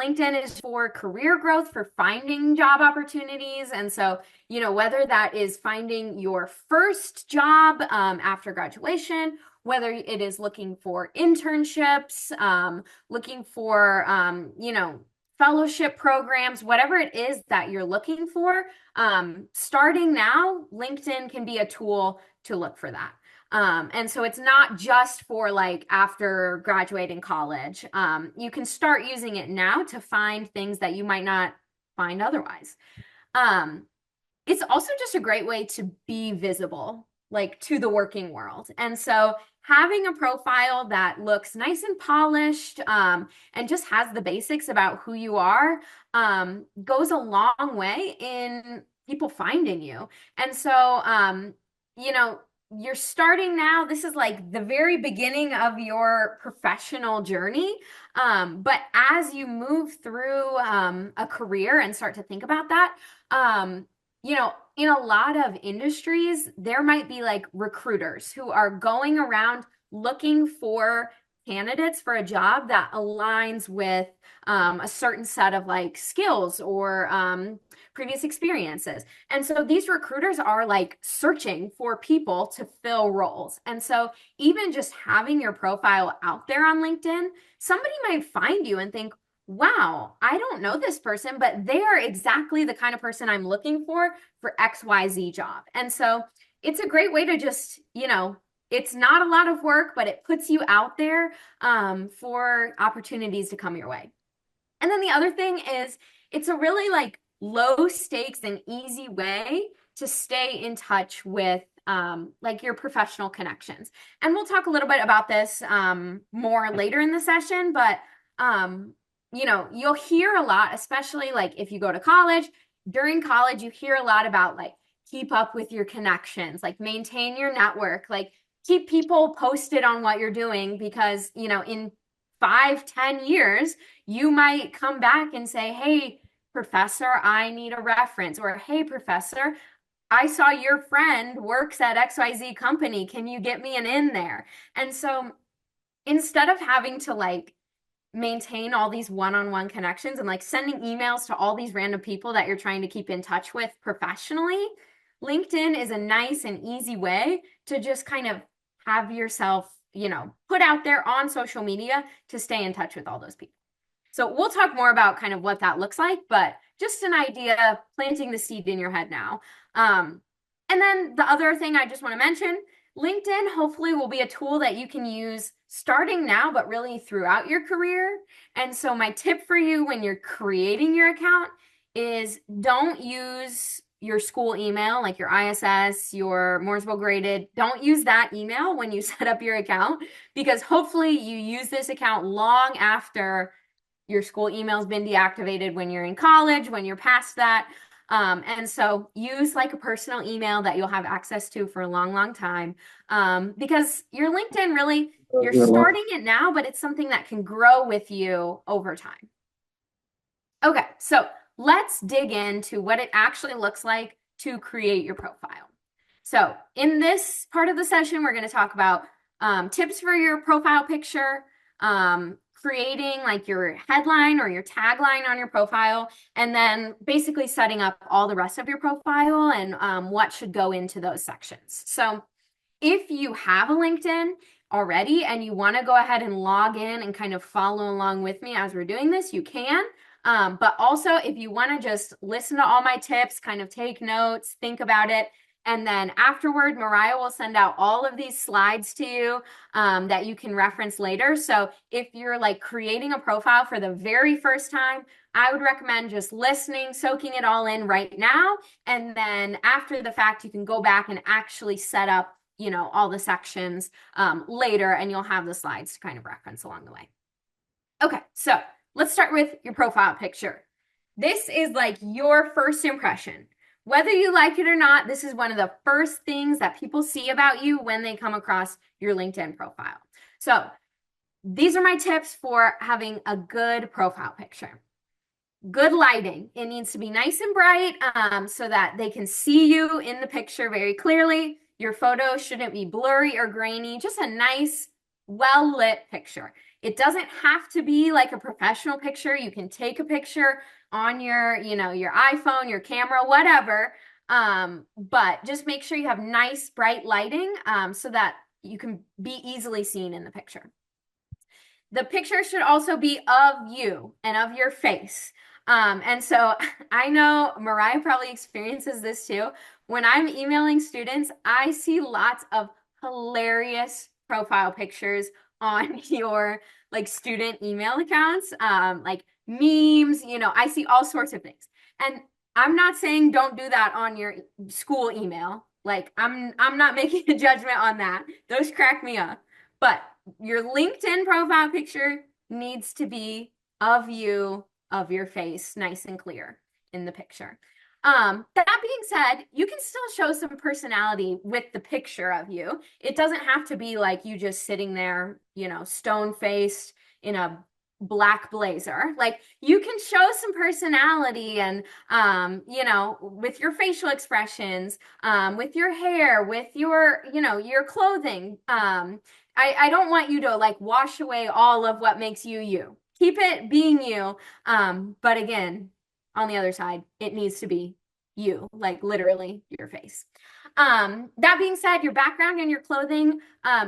LinkedIn is for career growth, for finding job opportunities. And so, whether that is finding your first job after graduation, whether it is looking for internships, looking for, fellowship programs, whatever it is that you're looking for, starting now, LinkedIn can be a tool to look for that. And so it's not just for like after graduating college. You can start using it now to find things that you might not find otherwise. It's also just a great way to be visible, like to the working world. And so having a profile that looks nice and polished, and just has the basics about who you are, goes a long way in people finding you. And so, you're starting now. This is like the very beginning of your professional journey. But as you move through a career and start to think about that, in a lot of industries, there might be like recruiters who are going around looking for candidates for a job that aligns with a certain set of like skills or previous experiences. And so these recruiters are like searching for people to fill roles. And so even just having your profile out there on LinkedIn, somebody might find you and think, wow, I don't know this person, but they are exactly the kind of person I'm looking for XYZ job. And so it's a great way to just, it's not a lot of work, but it puts you out there for opportunities to come your way. And then the other thing is it's a really like low stakes and easy way to stay in touch with like your professional connections. And we'll talk a little bit about this more later in the session, but you'll hear a lot, especially like if you go to college. During college, you hear a lot about like keep up with your connections, like maintain your network, like keep people posted on what you're doing, because, in 5-10 years, you might come back and say, hey, professor, I need a reference, or hey, professor, I saw your friend works at XYZ company. Can you get me an in there? And so instead of having to like maintain all these one-on-one connections and like sending emails to all these random people that you're trying to keep in touch with professionally, LinkedIn is a nice and easy way to just kind of have yourself, put out there on social media to stay in touch with all those people. So we'll talk more about kind of what that looks like, but just an idea, planting the seed in your head now. And then the other thing I just want to mention, LinkedIn hopefully will be a tool that you can use starting now, but really throughout your career. And so my tip for you when you're creating your account is don't use your school email, like your ISS, your Mooresville graded. Don't use that email when you set up your account, because hopefully you use this account long after your school email's been deactivated, when you're in college, when you're past that. And so use like a personal email that you'll have access to for a long, long time. Because your LinkedIn really, you're starting it now, but it's something that can grow with you over time. Okay, so let's dig into what it actually looks like to create your profile. So in this part of the session, we're going to talk about tips for your profile picture, creating like your headline or your tagline on your profile, and then basically setting up all the rest of your profile and what should go into those sections. So if you have a LinkedIn already and you want to go ahead and log in and kind of follow along with me as we're doing this, you can. But also, if you want to just listen to all my tips, kind of take notes, think about it, and then afterward, Mariah will send out all of these slides to you that you can reference later. So if you're like creating a profile for the very first time, I would recommend just listening, soaking it all in right now. And then after the fact, you can go back and actually set up, all the sections later, and you'll have the slides to kind of reference along the way. Okay, so let's start with your profile picture. This is like your first impression. Whether you like it or not, this is one of the first things that people see about you when they come across your LinkedIn profile. So these are my tips for having a good profile picture. Good lighting. It needs to be nice and bright so that they can see you in the picture very clearly. Your photo shouldn't be blurry or grainy, just a nice, well-lit picture. It doesn't have to be like a professional picture. You can take a picture on your, your iPhone, your camera, whatever. But just make sure you have nice bright lighting so that you can be easily seen in the picture. The picture should also be of you and of your face. And so I know Mariah probably experiences this too. When I'm emailing students, I see lots of hilarious profile pictures on your like student email accounts, like memes, I see all sorts of things. And I'm not saying don't do that on your school email. Like I'm not making a judgment on that. Those crack me up. But your LinkedIn profile picture needs to be of you, of your face, nice and clear in the picture. That being said, you can still show some personality with the picture of you. It doesn't have to be like you just sitting there, stone-faced in a black blazer. Like you can show some personality and with your facial expressions, with your hair, with your your clothing. I don't want you to like wash away all of what makes you you. Keep it being you. But again, on the other side, it needs to be you, like literally your face. That being said, your background and your clothing,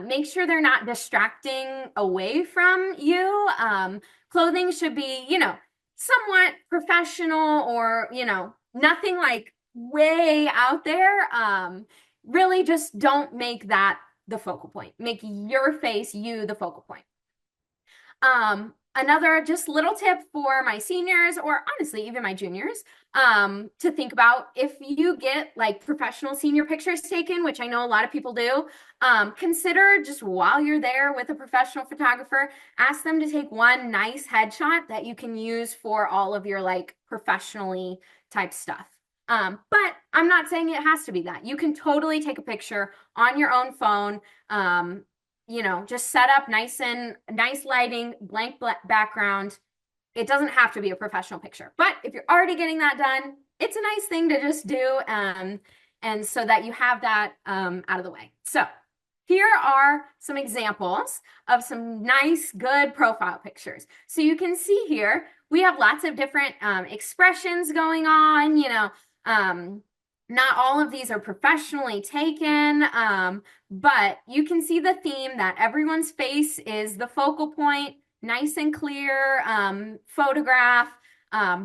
make sure they're not distracting away from you. Clothing should be, somewhat professional or, nothing like way out there. Really just don't make that the focal point. Make your face, you, the focal point. Another just little tip for my seniors, or honestly, even my juniors, to think about if you get like professional senior pictures taken, which I know a lot of people do, consider just while you're there with a professional photographer, ask them to take one nice headshot that you can use for all of your like professionally type stuff. But I'm not saying it has to be that. You can totally take a picture on your own phone. Just set up nice lighting, blank background. It doesn't have to be a professional picture, but if you're already getting that done, it's a nice thing to just do. And so that you have that out of the way. So here are some examples of some nice, good profile pictures. So you can see here, we have lots of different expressions going on, not all of these are professionally taken, but you can see the theme that everyone's face is the focal point, nice and clear photograph,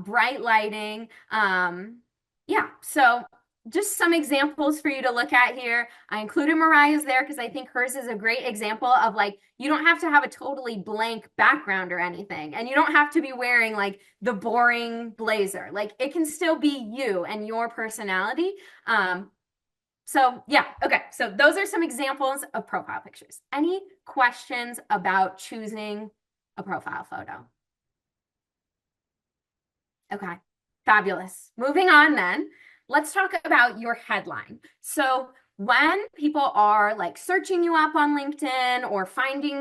bright lighting. Yeah, so just some examples for you to look at here. I included Mariah's there because I think hers is a great example of like, you don't have to have a totally blank background or anything. And you don't have to be wearing like the boring blazer. Like it can still be you and your personality. So yeah, okay. So those are some examples of profile pictures. Any questions about choosing a profile photo? Okay, fabulous. Moving on then. Let's talk about your headline. So when people are like searching you up on LinkedIn or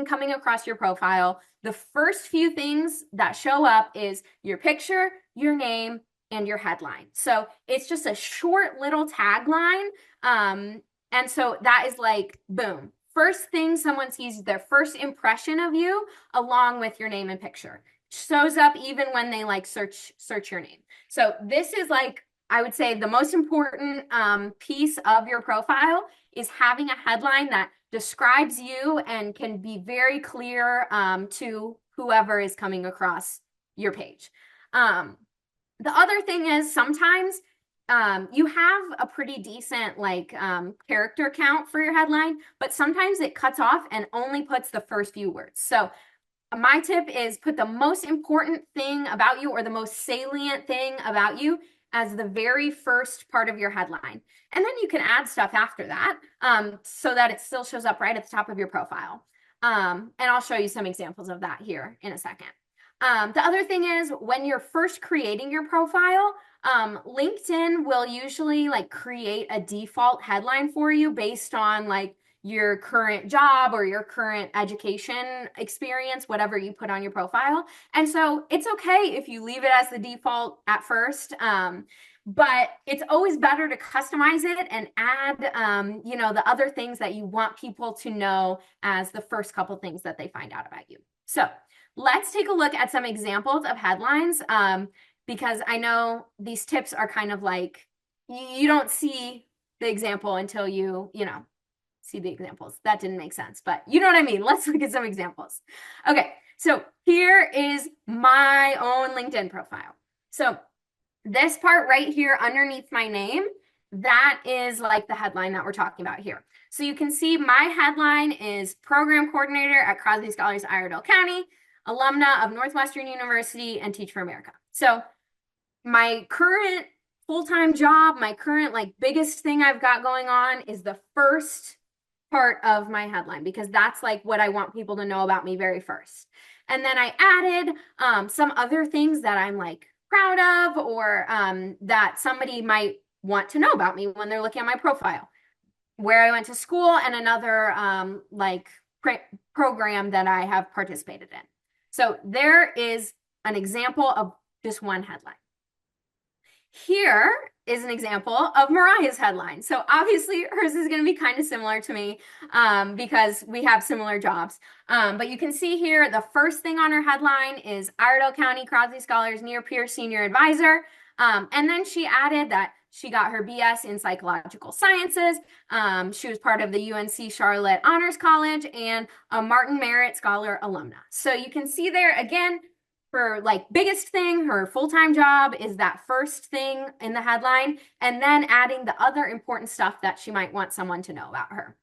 coming across your profile, the first few things that show up is your picture, your name, and your headline. So it's just a short little tagline. And so that is like, boom. First thing someone sees, their first impression of you, along with your name and picture. Shows up even when they like search your name. So this is like, I would say the most important piece of your profile is having a headline that describes you and can be very clear to whoever is coming across your page. The other thing is sometimes you have a pretty decent like character count for your headline, but sometimes it cuts off and only puts the first few words. So my tip is put the most important thing about you or the most salient thing about you as the very first part of your headline. And then you can add stuff after that so that it still shows up right at the top of your profile. And I'll show you some examples of that here in a second. The other thing is when you're first creating your profile, LinkedIn will usually like create a default headline for you based on like your current job or your current education experience, whatever you put on your profile. And so it's okay if you leave it as the default at first, but it's always better to customize it and add, the other things that you want people to know as the first couple things that they find out about you. So let's take a look at some examples of headlines, because I know these tips are kind of like, you don't see the example until you see the examples. That didn't make sense, but you know what I mean. Let's look at some examples. Okay, so here is my own LinkedIn profile. So this part right here underneath my name, that is like the headline that we're talking about here. So you can see my headline is Program Coordinator at Crosby Scholars Iredell County, alumna of Northwestern University, and Teach for America. So my current full-time job, my current like biggest thing I've got going on is the first part of my headline, because that's like what I want people to know about me very first. And then I added some other things that I'm like proud of, or that somebody might want to know about me when they're looking at my profile, where I went to school, and another like program that I have participated in. So there is an example of just one headline. Here is an example of Mariah's headline. So obviously hers is going to be kind of similar to me because we have similar jobs. But you can see here, the first thing on her headline is Iredell County Crosby Scholars Near Peer Senior Advisor. And then she added that she got her BS in Psychological Sciences. She was part of the UNC Charlotte Honors College and a Martin Merritt Scholar alumna. So you can see there again, her like biggest thing, her full-time job is that first thing in the headline, and then adding the other important stuff that she might want someone to know about her.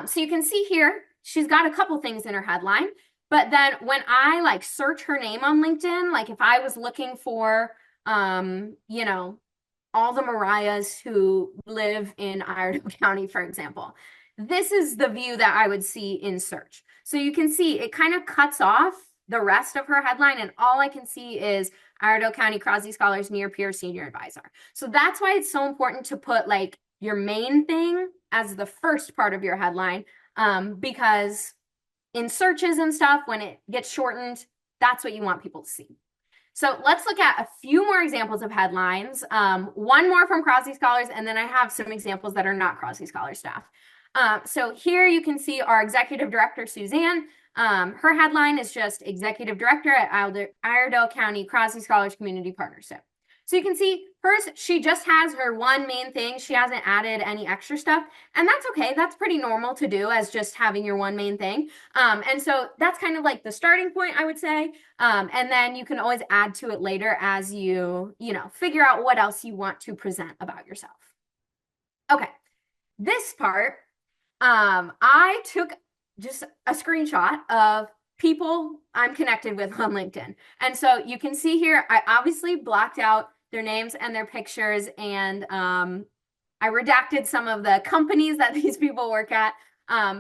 So you can see here, she's got a couple things in her headline, but then when I like search her name on LinkedIn, like if I was looking for, you know, all the Mariahs who live in Iredell County, for example, this is the view that I would see in search. So you can see it kind of cuts off the rest of her headline, and all I can see is Iredell County Crosby Scholars Near Peer Senior Advisor. So that's why it's so important to put like your main thing as the first part of your headline, because in searches and stuff, when it gets shortened, that's what you want people to see. So let's look at a few more examples of headlines, one more from Crosby Scholars, and then I have some examples that are not Crosby Scholars staff. So here you can see our executive director, Suzanne. Her headline is just Executive Director at Iredell County Crosby Scholars Community Partnership. So you can see hers, she just has her one main thing. She hasn't added any extra stuff, and that's okay. That's pretty normal to do, as just having your one main thing. And so that's kind of like the starting point, I would say. And then you can always add to it later as you figure out what else you want to present about yourself. Okay, this part, I took just a screenshot of people I'm connected with on LinkedIn. And so you can see here, I obviously blocked out their names and their pictures, and I redacted some of the companies that these people work at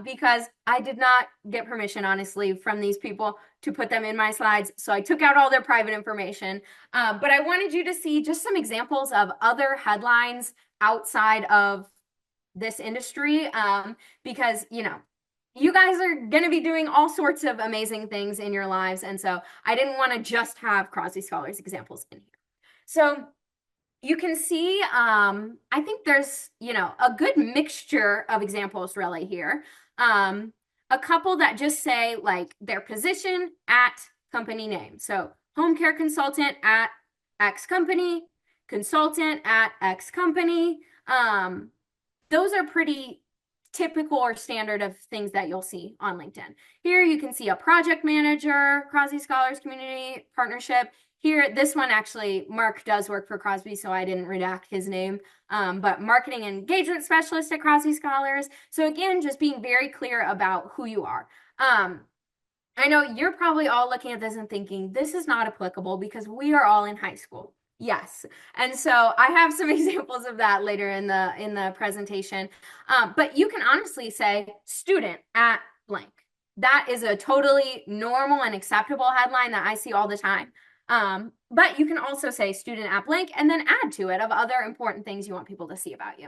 because I did not get permission, honestly, from these people to put them in my slides. So I took out all their private information. But I wanted you to see just some examples of other headlines outside of this industry, because you guys are going to be doing all sorts of amazing things in your lives. And so I didn't want to just have Crosby Scholars examples in here. So you can see, I think there's, a good mixture of examples really here. A couple that just say like their position at company name. So home care consultant at X company, consultant at X company. Those are pretty typical or standard of things that you'll see on LinkedIn. Here you can see a project manager, Crosby Scholars Community Partnership. Here, this one actually, Mark does work for Crosby, so I didn't redact his name, but marketing engagement specialist at Crosby Scholars. So again, just being very clear about who you are. I know you're probably all looking at this and thinking, this is not applicable because we are all in high school. Yes. And so I have some examples of that later in the presentation. But you can honestly say student at blank. That is a totally normal and acceptable headline that I see all the time. But you can also say student at blank and then add to it of other important things you want people to see about you.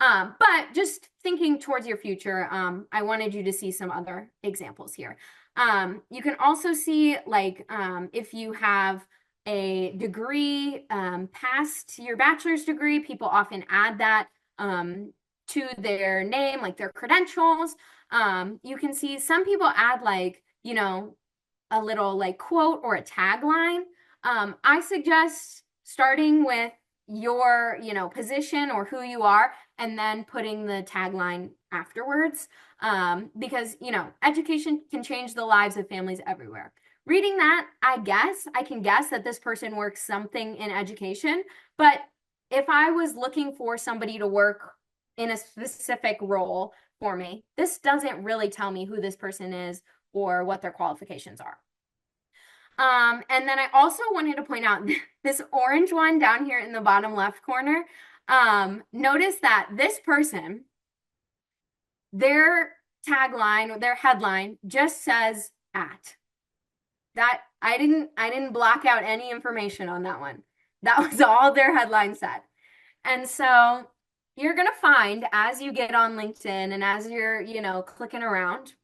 But just thinking towards your future, I wanted you to see some other examples here. You can also see like if you have a degree past your bachelor's degree, people often add that to their name, like their credentials. You can see some people add like, you know, a little like quote or a tagline, I suggest starting with your, position or who you are, and then putting the tagline afterwards. Because, education can change the lives of families everywhere. Reading that, I can guess that this person works something in education, but if I was looking for somebody to work in a specific role for me, this doesn't really tell me who this person is or what their qualifications are. And then I also wanted to point out this orange one down here in the bottom left corner. Notice that this person, their tagline or their headline just says at. That I didn't block out any information on that one. That was all their headline said. And so you're going to find as you get on LinkedIn and as you're, clicking around,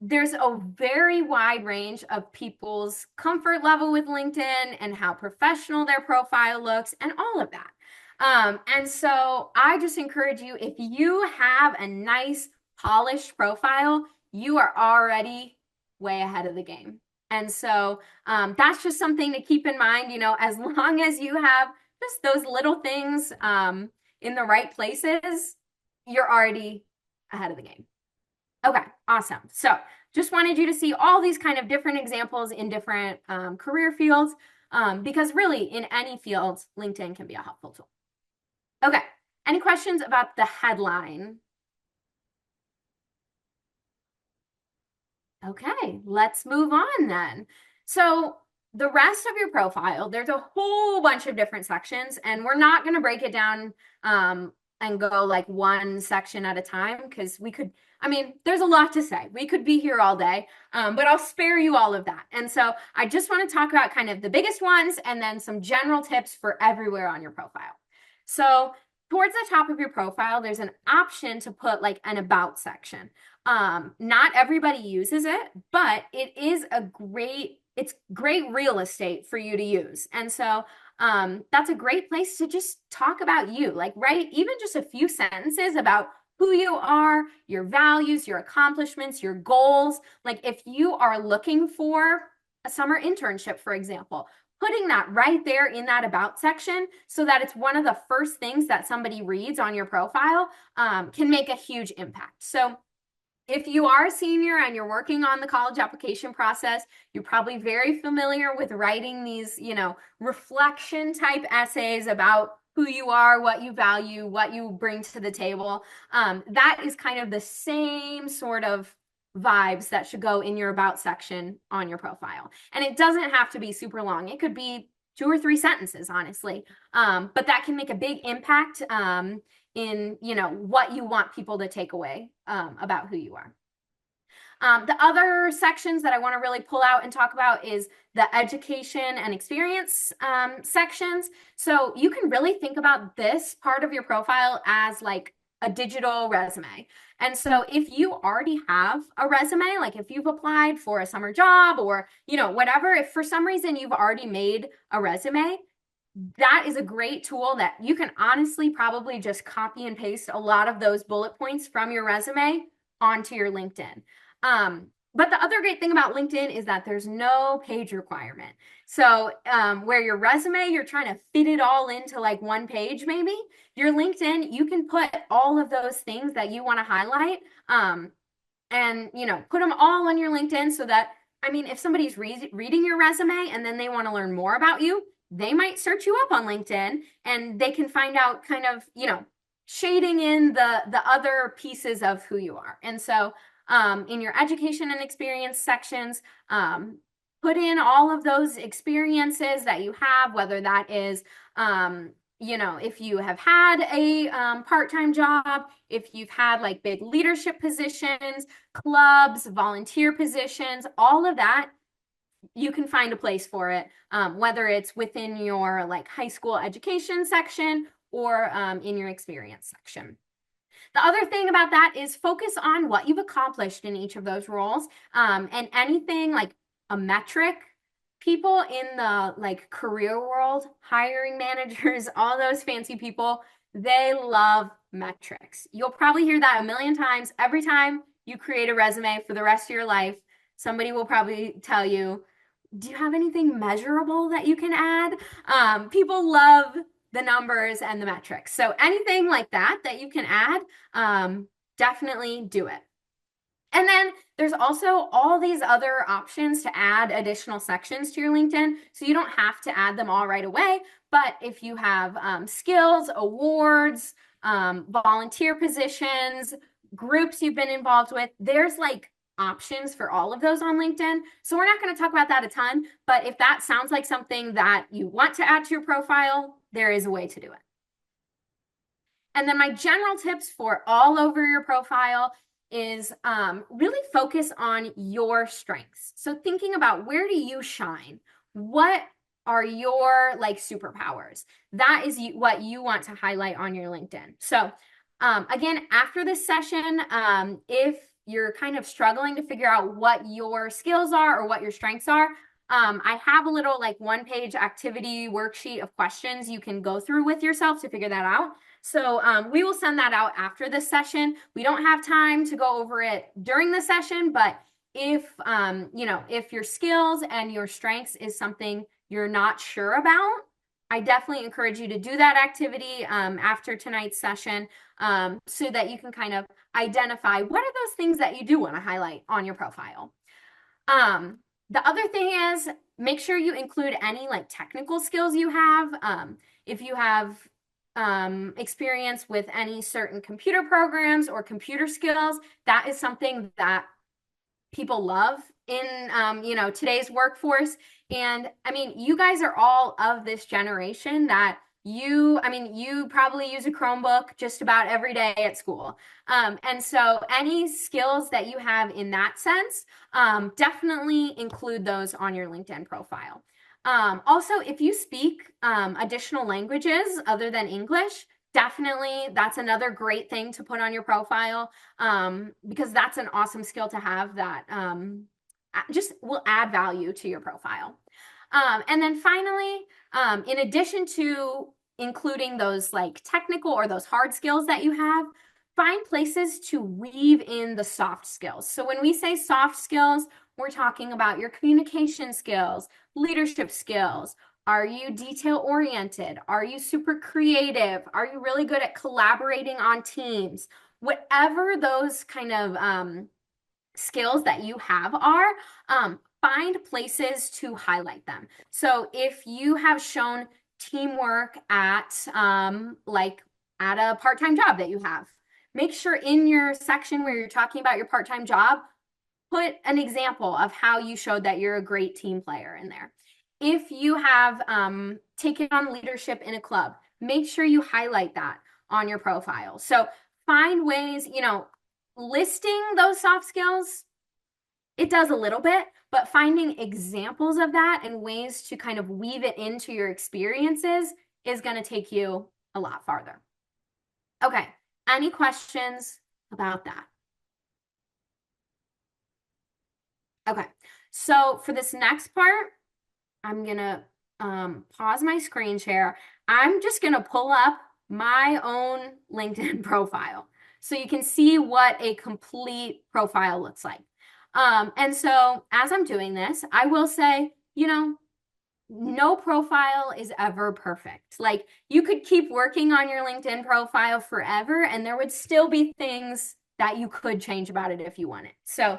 there's a very wide range of people's comfort level with LinkedIn and how professional their profile looks and all of that. And so I just encourage you, if you have a nice polished profile, you are already way ahead of the game. And so that's just something to keep in mind, as long as you have just those little things in the right places, you're already ahead of the game. Okay, awesome. So just wanted you to see all these kind of different examples in different career fields, because really in any field, LinkedIn can be a helpful tool. Okay, any questions about the headline? Okay, let's move on then. So the rest of your profile, there's a whole bunch of different sections, and we're not going to break it down and go like one section at a time, because there's a lot to say. We could be here all day, but I'll spare you all of that. And so I just want to talk about kind of the biggest ones and then some general tips for everywhere on your profile. So towards the top of your profile, there's an option to put like an about section. Not everybody uses it, but it's great real estate for you to use. And so that's a great place to just talk about you, like write even just a few sentences about who you are, your values, your accomplishments, your goals. Like if you are looking for a summer internship, for example, putting that right there in that about section so that it's one of the first things that somebody reads on your profile can make a huge impact. So if you are a senior and you're working on the college application process, you're probably very familiar with writing these, reflection type essays about who you are, what you value, what you bring to the table. That is kind of the same sort of vibes that should go in your about section on your profile. And it doesn't have to be super long. It could be 2 or 3 sentences, honestly. But that can make a big impact in, what you want people to take away about who you are. The other sections that I want to really pull out and talk about is the education and experience sections. So you can really think about this part of your profile as like a digital resume. And so if you already have a resume, like if you've applied for a summer job or, whatever, if for some reason you've already made a resume, that is a great tool that you can honestly probably just copy and paste a lot of those bullet points from your resume onto your LinkedIn. But the other great thing about LinkedIn is that there's no page requirement. So where your resume, you're trying to fit it all into like one page, maybe your LinkedIn, you can put all of those things that you want to highlight and, put them all on your LinkedIn so that, if somebody's reading your resume and then they want to learn more about you, they might search you up on LinkedIn and they can find out kind of, shading in the other pieces of who you are. And so in your education and experience sections, put in all of those experiences that you have, whether that is, if you have had a part-time job, if you've had like big leadership positions, clubs, volunteer positions, all of that, you can find a place for it, whether it's within your like high school education section or in your experience section. The other thing about that is focus on what you've accomplished in each of those roles, and anything like a metric. People in the like career world, hiring managers, all those fancy people, they love metrics. You'll probably hear that a million times every time you create a resume for the rest of your life, somebody will probably tell you, do you have anything measurable that you can add? People love the numbers and the metrics. So anything like that you can add, definitely do it. And then there's also all these other options to add additional sections to your LinkedIn. So you don't have to add them all right away. But if you have skills, awards, volunteer positions, groups you've been involved with, there's like options for all of those on LinkedIn. So we're not going to talk about that a ton, but if that sounds like something that you want to add to your profile, there is a way to do it. And then my general tips for all over your profile is really focus on your strengths. So thinking about, where do you shine? What are your like superpowers? That is what you want to highlight on your LinkedIn. So again, after this session, if you're kind of struggling to figure out what your skills are or what your strengths are, I have a little like 1-page activity worksheet of questions you can go through with yourself to figure that out. So we will send that out after this session. We don't have time to go over it during the session, but if if your skills and your strengths is something you're not sure about, I definitely encourage you to do that activity after tonight's session, so that you can kind of identify what are those things that you do want to highlight on your profile. The other thing is, make sure you include any like technical skills you have. If you have experience with any certain computer programs or computer skills, that is something that people love in today's workforce. And I mean, you guys are all of this generation that you probably use a Chromebook just about every day at school. And so any skills that you have in that sense, definitely include those on your LinkedIn profile. Also, if you speak additional languages other than English, definitely that's another great thing to put on your profile, because that's an awesome skill to have that just will add value to your profile. And then finally, in addition to including those like technical or those hard skills that you have, find places to weave in the soft skills. So when we say soft skills, we're talking about your communication skills, leadership skills. Are you detail oriented? Are you super creative? Are you really good at collaborating on teams? Whatever those kind of skills that you have are, find places to highlight them. So if you have shown teamwork at a part-time job that you have, make sure in your section where you're talking about your part-time job, put an example of how you showed that you're a great team player in there. If you have taken on leadership in a club, make sure you highlight that on your profile. So find ways, listing those soft skills, it does a little bit, but finding examples of that and ways to kind of weave it into your experiences is going to take you a lot farther. Okay, any questions about that? Okay, so for this next part, I'm going to pause my screen share. I'm just going to pull up my own LinkedIn profile so you can see what a complete profile looks like. And so as I'm doing this, I will say, no profile is ever perfect. Like, you could keep working on your LinkedIn profile forever and there would still be things that you could change about it if you wanted. So,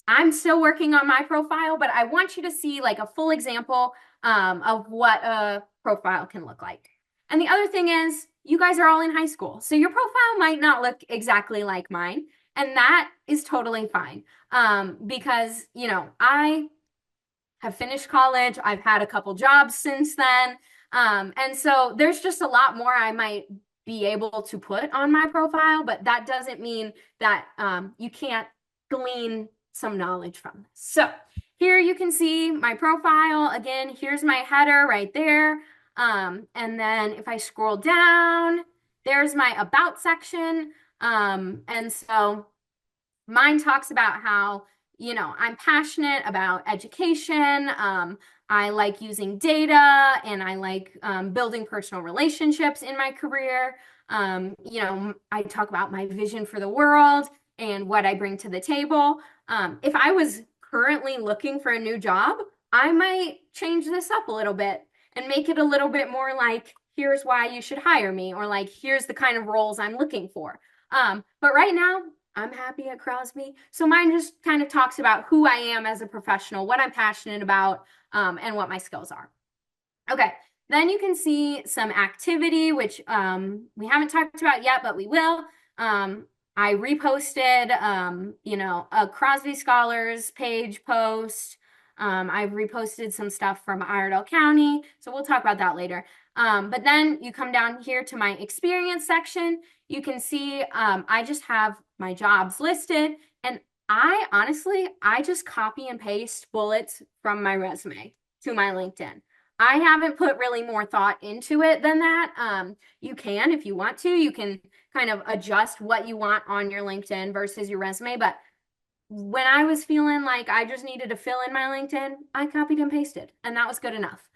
I'm still working on my profile, but I want you to see like a full example of what a profile can look like. And the other thing is, you guys are all in high school, so your profile might not look exactly like mine, and that is totally fine, because, I have finished college, I've had a couple jobs since then, and so there's just a lot more I might be able to put on my profile, but that doesn't mean that you can't glean some knowledge from this. So here you can see my profile. Again, here's my header right there. And then if I scroll down, there's my about section. And so mine talks about how, I'm passionate about education. I like using data, and I like building personal relationships in my career. I talk about my vision for the world and what I bring to the table. If I was currently looking for a new job, I might change this up a little bit and make it a little bit more like, here's why you should hire me, or like, here's the kind of roles I'm looking for. But right now, I'm happy at Crosby. So mine just kind of talks about who I am as a professional, what I'm passionate about, and what my skills are. Okay, then you can see some activity, which we haven't talked about yet, but we will. I reposted, a Crosby Scholars page post. I've reposted some stuff from Iredell County, so we'll talk about that later. But then you come down here to my experience section. You can see I just have my jobs listed, and I just copy and paste bullets from my resume to my LinkedIn. I haven't put really more thought into it than that. You can, if you want to, you can kind of adjust what you want on your LinkedIn versus your resume. But when I was feeling like I just needed to fill in my LinkedIn, I copied and pasted, and that was good enough.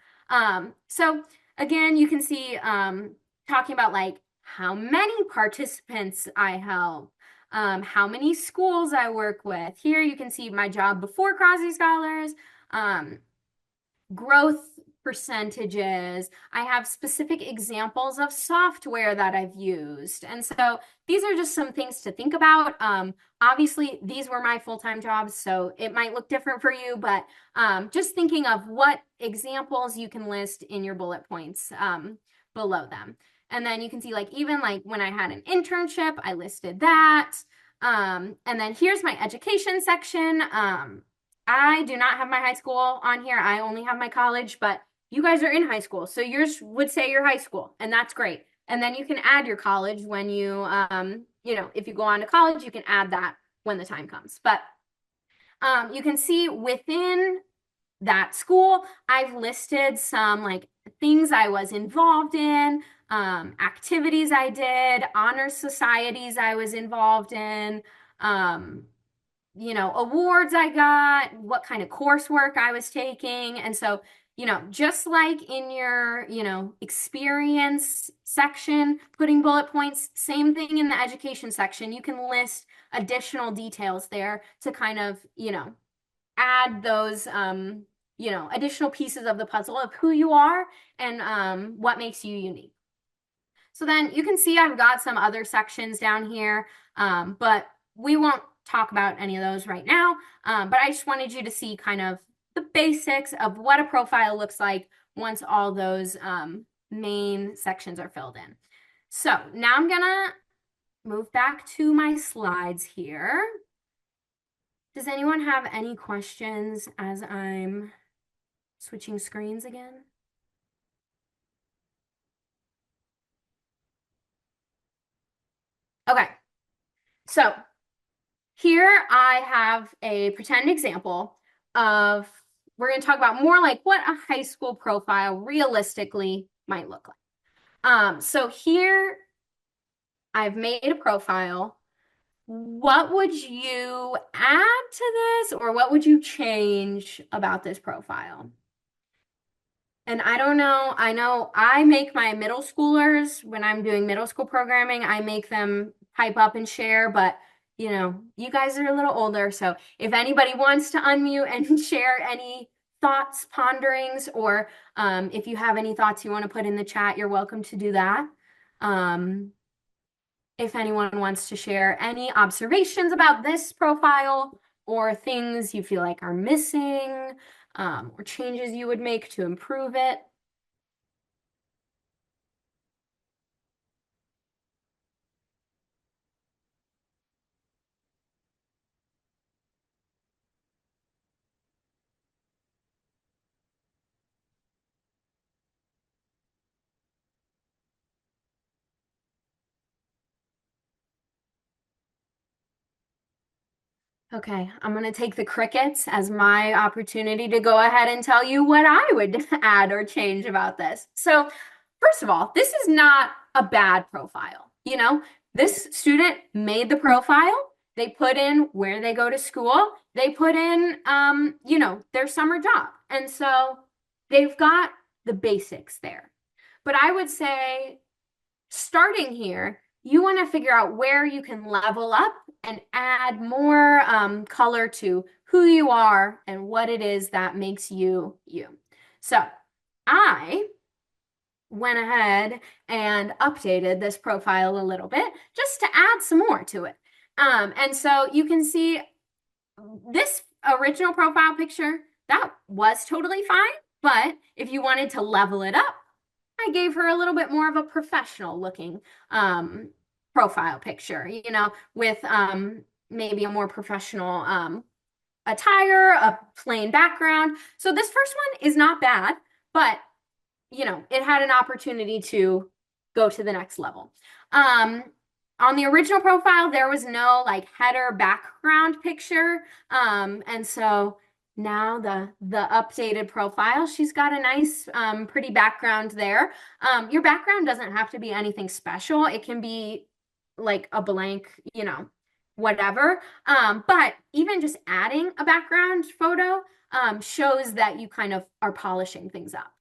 So again, you can see talking about like how many participants I help, how many schools I work with. Here you can see my job before Crosby Scholars, growth percentages. I have specific examples of software that I've used. And so these are just some things to think about. Obviously, these were my full-time jobs, so it might look different for you, but just thinking of what examples you can list in your bullet points below them. And then you can see like even like when I had an internship, I listed that. And then here's my education section. I do not have my high school on here. I only have my college, but you guys are in high school. So yours would say your high school, and that's great. And then you can add your college when if you go on to college, you can add that when the time comes. But you can see within that school, I've listed some like things I was involved in, activities I did, honor societies I was involved in, awards I got, what kind of coursework I was taking. And so, just like in your, experience section, putting bullet points, same thing in the education section. You can list additional details there to kind of, add those, additional pieces of the puzzle of who you are and what makes you unique. So then you can see I've got some other sections down here, but we won't talk about any of those right now. But I just wanted you to see kind of the basics of what a profile looks like once all those main sections are filled in. So now I'm gonna move back to my slides here. Does anyone have any questions as I'm switching screens again? Okay, so here I have a pretend example of, we're going to talk about more like what a high school profile realistically might look like. So here I've made a profile. What would you add to this, or what would you change about this profile? And I don't know, I know I make my middle schoolers, when I'm doing middle school programming, I make them type up and share, but you guys are a little older, so if anybody wants to unmute and share any thoughts, ponderings, or if you have any thoughts you want to put in the chat, you're welcome to do that. If anyone wants to share any observations about this profile or things you feel like are missing, or changes you would make to improve it. Okay, I'm going to take the crickets as my opportunity to go ahead and tell you what I would add or change about this. So, first of all, this is not a bad profile. This student made the profile. They put in where they go to school. They put in, their summer job. And so they've got the basics there. But I would say starting here, you want to figure out where you can level up and add more color to who you are and what it is that makes you you. So I went ahead and updated this profile a little bit just to add some more to it. And so you can see this original profile picture, that was totally fine. But if you wanted to level it up, I gave her a little bit more of a professional looking profile picture, you know, with maybe a more professional attire, a plain background. So this first one is not bad, but you know, it had an opportunity to go to the next level. On the original profile, there was no like header background picture. And so now the updated profile, she's got a nice, pretty background there. Your background doesn't have to be anything special. It can be like a blank, you know, whatever. But even just adding a background photo shows that you kind of are polishing things up.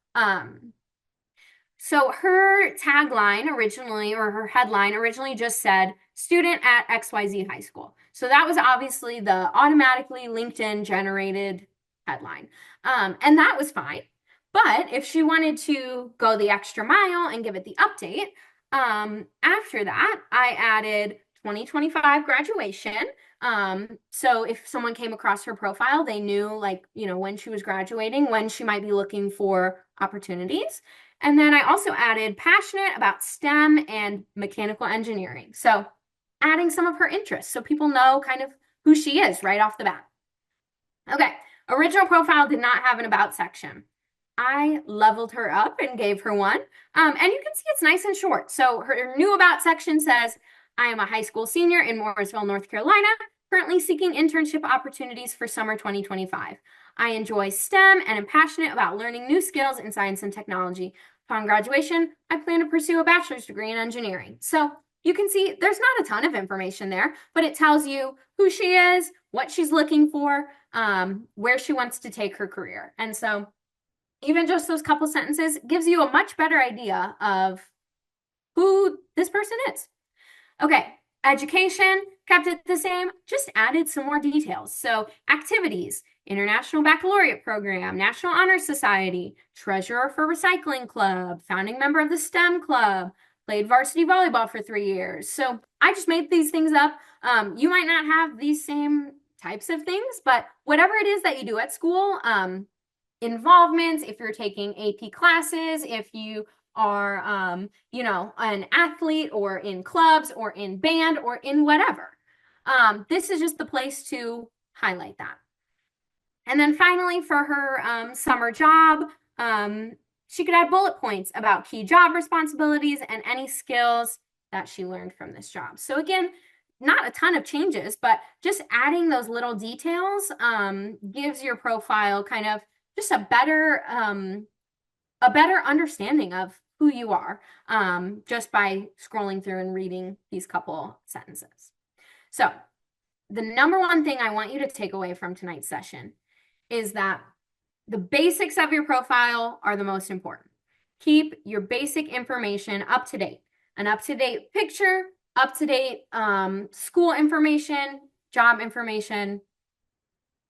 So her tagline originally, or her headline originally just said, student at XYZ High School. So that was obviously the automatically LinkedIn generated headline. And that was fine. But if she wanted to go the extra mile and give it the update, after that, I added 2025 graduation. So if someone came across her profile, they knew like, you know, when she was graduating, when she might be looking for opportunities. And then I also added passionate about STEM and mechanical engineering. So adding some of her interests so people know kind of who she is right off the bat. Okay, original profile did not have an about section. I leveled her up and gave her one. And you can see it's nice and short. So her new about section says, I am a high school senior in Mooresville, North Carolina, currently seeking internship opportunities for summer 2025. I enjoy STEM and am passionate about learning new skills in science and technology. Upon graduation, I plan to pursue a bachelor's degree in engineering. So you can see there's not a ton of information there, but it tells you who she is, what she's looking for, where she wants to take her career. And so even just those couple sentences gives you a much better idea of who this person is. Okay, education, kept it the same, just added some more details. So activities, International Baccalaureate Program, National Honor Society, treasurer for Recycling Club, founding member of the STEM Club, played varsity volleyball for 3 years. So I just made these things up. You might not have these same types of things, but whatever it is that you do at school, involvements, if you're taking AP classes, if you are, you know, an athlete or in clubs or in band or in whatever. This is just the place to highlight that. And then finally, for her summer job, she could add bullet points about key job responsibilities and any skills that she learned from this job. So again, not a ton of changes, but just adding those little details gives your profile kind of just a better understanding of who you are just by scrolling through and reading these couple sentences. So the number one thing I want you to take away from tonight's session is that the basics of your profile are the most important. Keep your basic information up to date. An up-to-date picture, up-to-date school information, job information.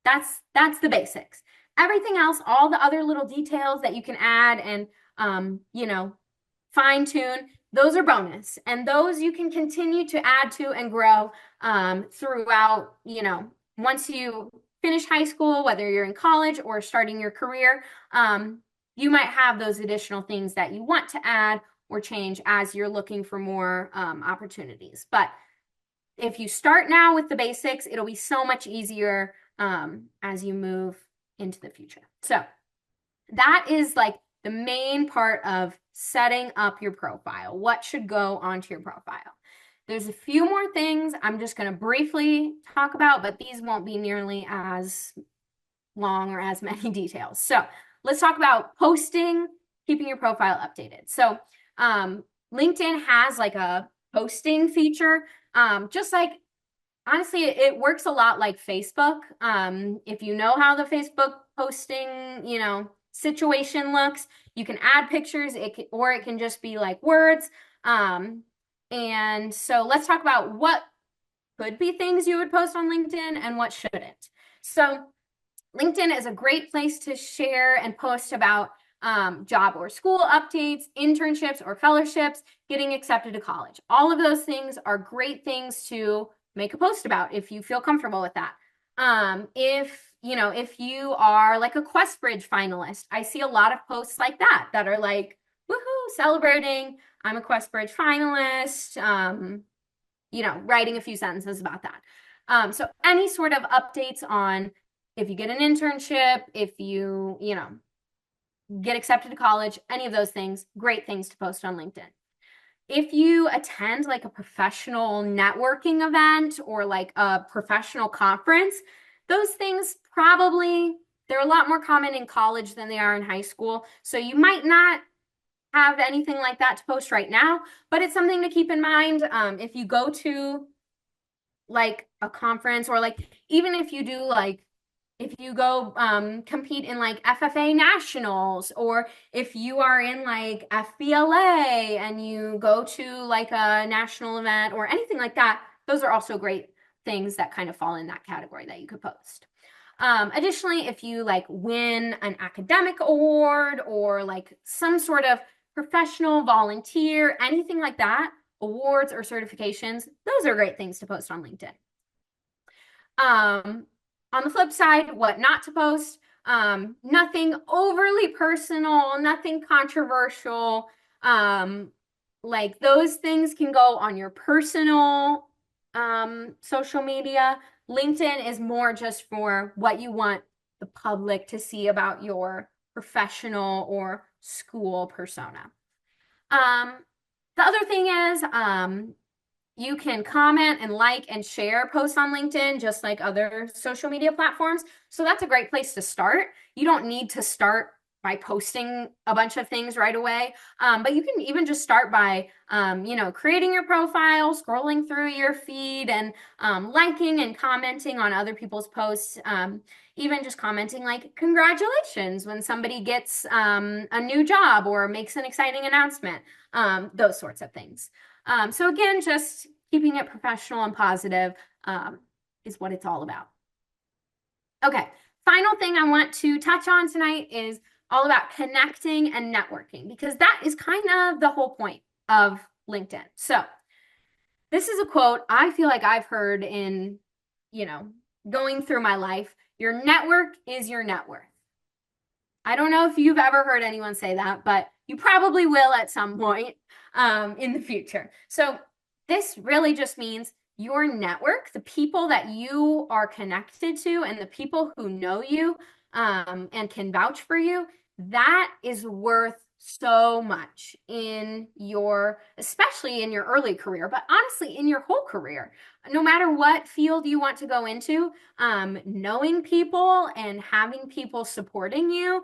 That's the basics. Everything else, all the other little details that you can add and, you know, fine tune, those are bonus. And those you can continue to add to and grow throughout, you know, once you finish high school, whether you're in college or starting your career, you might have those additional things that you want to add or change as you're looking for more opportunities. But if you start now with the basics, it'll be so much easier as you move into the future. So that is like the main part of setting up your profile. What should go onto your profile? There's a few more things I'm just going to briefly talk about, but these won't be nearly as long or as many details. So let's talk about posting, keeping your profile updated. So LinkedIn has like a posting feature, just like honestly, it works a lot like Facebook. If you know how the Facebook posting, you know, situation looks, you can add pictures, or it can just be like words. And so let's talk about what could be things you would post on LinkedIn and what shouldn't. So LinkedIn is a great place to share and post about job or school updates, internships or fellowships, getting accepted to college. All of those things are great things to make a post about if you feel comfortable with that. If you are like a QuestBridge finalist, I see a lot of posts like that are like, woohoo, celebrating, I'm a QuestBridge finalist, writing a few sentences about that. So any sort of updates on if you get an internship, if you get accepted to college, any of those things, great things to post on LinkedIn. If you attend like a professional networking event or like a professional conference, those things they're a lot more common in college than they are in high school. So you might not have anything like that to post right now, but it's something to keep in mind. If you go to like a conference, or like even if you do like if you go compete in like FFA nationals, or if you are in like FBLA and you go to like a national event or anything like that, those are also great things that kind of fall in that category that you could post. Additionally, if you like win an academic award or like some sort of professional volunteer, anything like that, awards or certifications, those are great things to post on LinkedIn. On the flip side, what not to post, nothing overly personal, nothing controversial. Like those things can go on your personal social media. LinkedIn is more just for what you want the public to see about your professional or school persona. The other thing is, you can comment and like and share posts on LinkedIn, just like other social media platforms. So that's a great place to start. You don't need to start by posting a bunch of things right away. But you can even just start by, creating your profile, scrolling through your feed, and liking and commenting on other people's posts. Even just commenting like, congratulations, when somebody gets a new job or makes an exciting announcement, those sorts of things. So again, just keeping it professional and positive is what it's all about. Okay, final thing I want to touch on tonight is all about connecting and networking, because that is kind of the whole point of LinkedIn. So this is a quote I feel like I've heard in, going through my life. Your network is your net worth. I don't know if you've ever heard anyone say that, but you probably will at some point in the future. So this really just means your network, the people that you are connected to and the people who know you and can vouch for you, that is worth so much especially in your early career, but honestly in your whole career. No matter what field you want to go into, knowing people and having people supporting you,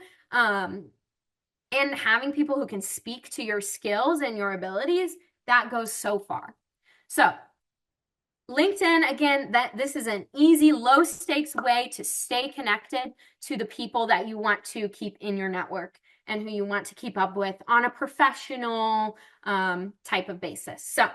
and having people who can speak to your skills and your abilities, that goes so far. So LinkedIn, again, this is an easy, low stakes way to stay connected to the people that you want to keep in your network and who you want to keep up with on a professional type of basis. So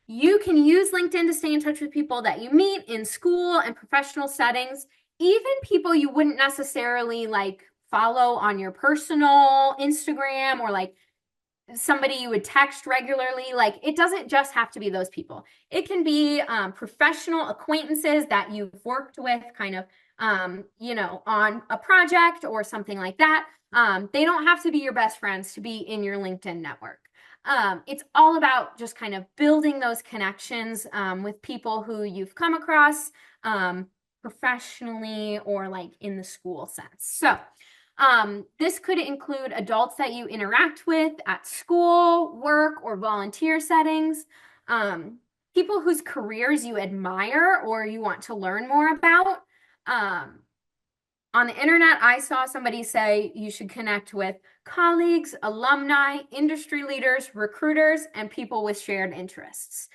you can use LinkedIn to stay in touch with people that you meet in school and professional settings, even people you wouldn't necessarily like follow on your personal Instagram, or like somebody you would text regularly. Like, it doesn't just have to be those people. It can be professional acquaintances that you've worked with kind of, on a project or something like that. They don't have to be your best friends to be in your LinkedIn network. It's all about just kind of building those connections with people who you've come across professionally or like in the school sense. So this could include adults that you interact with at school, work, or volunteer settings, people whose careers you admire or you want to learn more about. On the internet, I saw somebody say you should connect with colleagues, alumni, industry leaders, recruiters, and people with shared interests.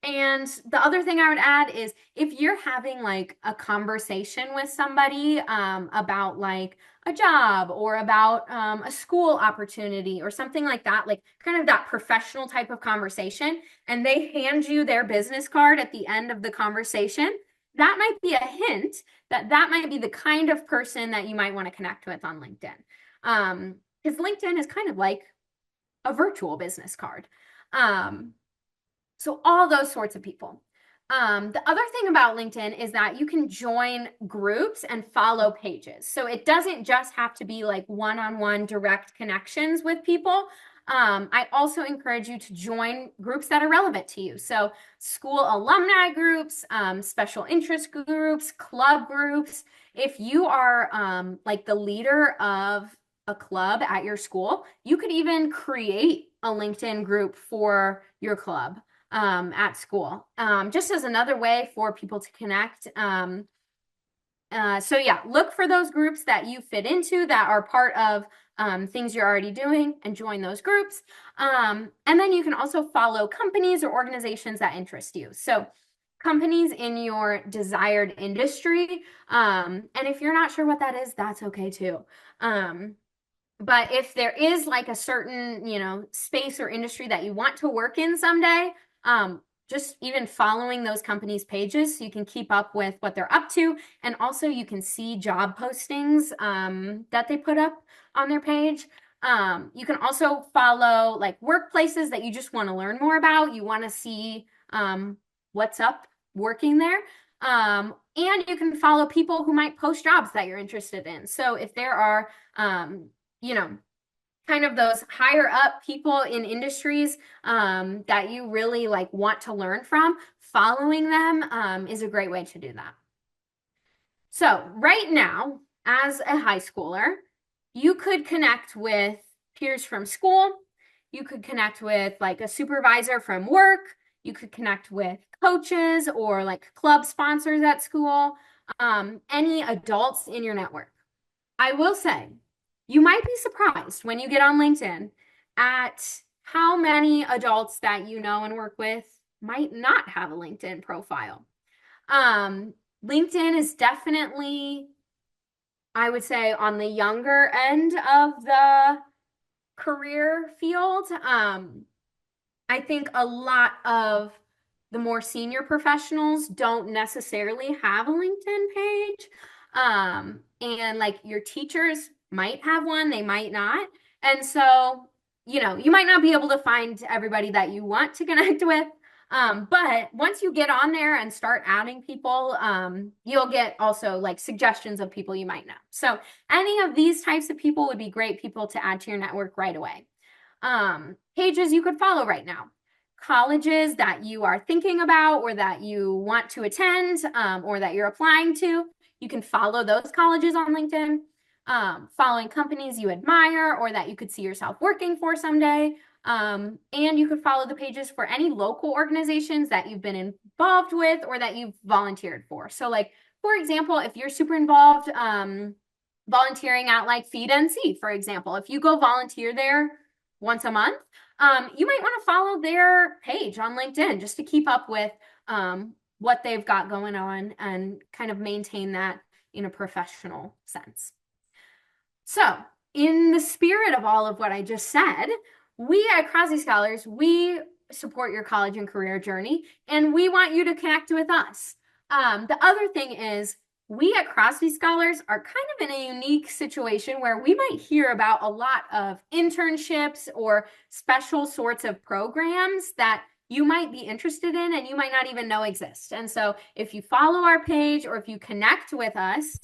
And the other thing I would add is if you're having like a conversation with somebody about like a job or about a school opportunity or something like that, like kind of that professional type of conversation, and they hand you their business card at the end of the conversation, that might be a hint that that might be the kind of person that you might want to connect with on LinkedIn. Because LinkedIn is kind of like a virtual business card. So all those sorts of people. The other thing about LinkedIn is that you can join groups and follow pages. So it doesn't just have to be like one-on-one direct connections with people. I also encourage you to join groups that are relevant to you. So school alumni groups, special interest groups, club groups. If you are like the leader of a club at your school, you could even create a LinkedIn group for your club at school, just as another way for people to connect. So yeah, look for those groups that you fit into that are part of things you're already doing and join those groups. And then you can also follow companies or organizations that interest you. So companies in your desired industry. And if you're not sure what that is, that's okay too. But if there is like a certain, space or industry that you want to work in someday, just even following those companies' pages so you can keep up with what they're up to. And also you can see job postings that they put up on their page. You can also follow like workplaces that you just want to learn more about. You want to see what's up working there. And you can follow people who might post jobs that you're interested in. So if there are, kind of those higher up people in industries that you really like want to learn from, following them is a great way to do that. So right now, as a high schooler, you could connect with peers from school. You could connect with like a supervisor from work. You could connect with coaches or like club sponsors at school, any adults in your network. I will say, you might be surprised when you get on LinkedIn at how many adults that you know and work with might not have a LinkedIn profile. LinkedIn is definitely, I would say, on the younger end of the career field. I think a lot of the more senior professionals don't necessarily have a LinkedIn page. And like your teachers might have one, they might not. And so, you might not be able to find everybody that you want to connect with. But once you get on there and start adding people, you'll get also like suggestions of people you might know. So any of these types of people would be great people to add to your network right away. Pages you could follow right now. Colleges that you are thinking about or that you want to attend or that you're applying to, you can follow those colleges on LinkedIn. Following companies you admire or that you could see yourself working for someday. And you could follow the pages for any local organizations that you've been involved with or that you've volunteered for. So like, for example, if you're super involved volunteering at like Feed NC, for example, if you go volunteer there once a month, you might want to follow their page on LinkedIn just to keep up with what they've got going on and kind of maintain that in a professional sense. So in the spirit of all of what I just said, we at Crosby Scholars, we support your college and career journey, and we want you to connect with us. The other thing is, we at Crosby Scholars are kind of in a unique situation where we might hear about a lot of internships or special sorts of programs that you might be interested in and you might not even know exist. And so if you follow our page or if you connect with us,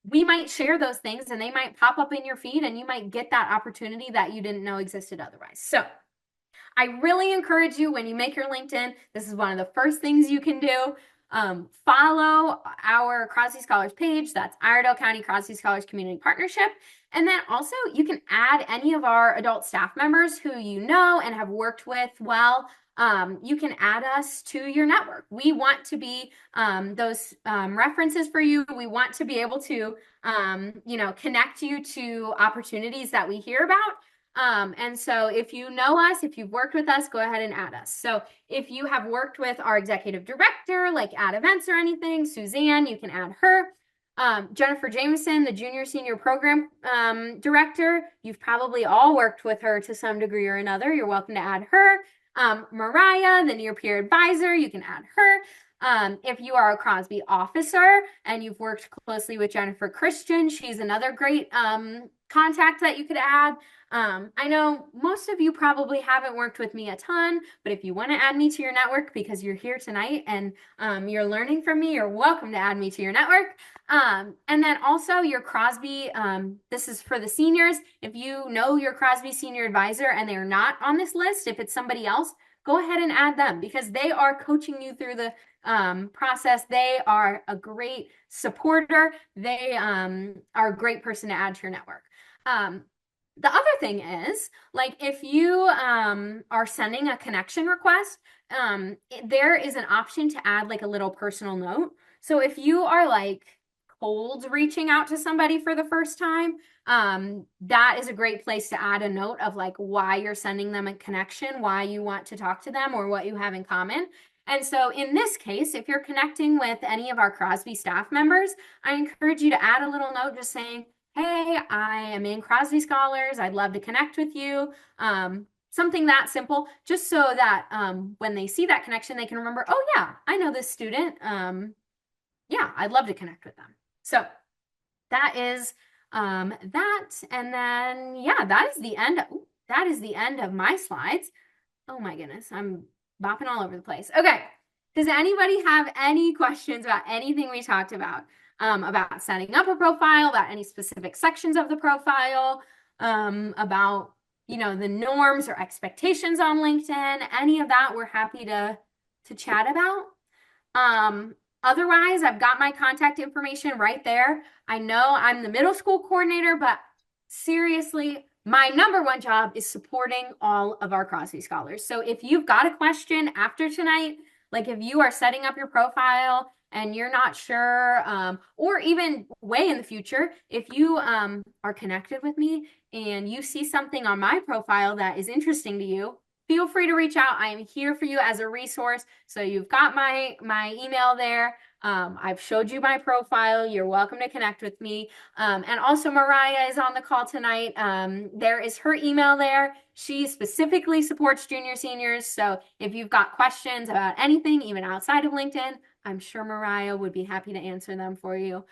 we might share those things and they might pop up in your feed and you might get that opportunity that you didn't know existed otherwise. So I really encourage you when you make your LinkedIn, this is one of the first things you can do. Follow our Crosby Scholars page. That's Iredell County Crosby Scholars Community Partnership. And then also you can add any of our adult staff members who you know and have worked with well. You can add us to your network. We want to be those references for you. We want to be able to, connect you to opportunities that we hear about. And so if you know us, if you've worked with us, go ahead and add us. So if you have worked with our executive director, like at events or anything, Suzanne, you can add her. Jennifer Jameson, the junior senior program director, you've probably all worked with her to some degree or another. You're welcome to add her. Mariah, the near peer advisor, you can add her. If you are a Crosby officer and you've worked closely with Jennifer Christian, she's another great contact that you could add. I know most of you probably haven't worked with me a ton, but if you want to add me to your network because you're here tonight and you're learning from me, you're welcome to add me to your network. And then also your Crosby, this is for the seniors. If you know your Crosby senior advisor and they're not on this list, if it's somebody else, go ahead and add them because they are coaching you through the process. They are a great supporter. They are a great person to add to your network. The other thing is, like, if you are sending a connection request, there is an option to add like a little personal note. So if you are like cold reaching out to somebody for the first time, that is a great place to add a note of like why you're sending them a connection, why you want to talk to them, or what you have in common. And so in this case, if you're connecting with any of our Crosby staff members, I encourage you to add a little note just saying, hey, I am in Crosby Scholars. I'd love to connect with you. Something that simple, just so that when they see that connection, they can remember, oh yeah, I know this student. Yeah, I'd love to connect with them. So that is that. And then, yeah, that is the end. That is the end of my slides. Oh my goodness, I'm bopping all over the place. Okay, does anybody have any questions about anything we talked about setting up a profile, about any specific sections of the profile, about, you know, the norms or expectations on LinkedIn, any of that we're happy to chat about. Otherwise, I've got my contact information right there. I know I'm the middle school coordinator, but seriously, my number one job is supporting all of our Crosby Scholars. So if you've got a question after tonight, like if you are setting up your profile and you're not sure, or even way in the future, if you are connected with me and you see something on my profile that is interesting to you, feel free to reach out. I am here for you as a resource. So you've got my email there. I've showed you my profile. You're welcome to connect with me. And also Mariah is on the call tonight. There is her email there. She specifically supports junior seniors. So if you've got questions about anything, even outside of LinkedIn, I'm sure Mariah would be happy to answer them for you.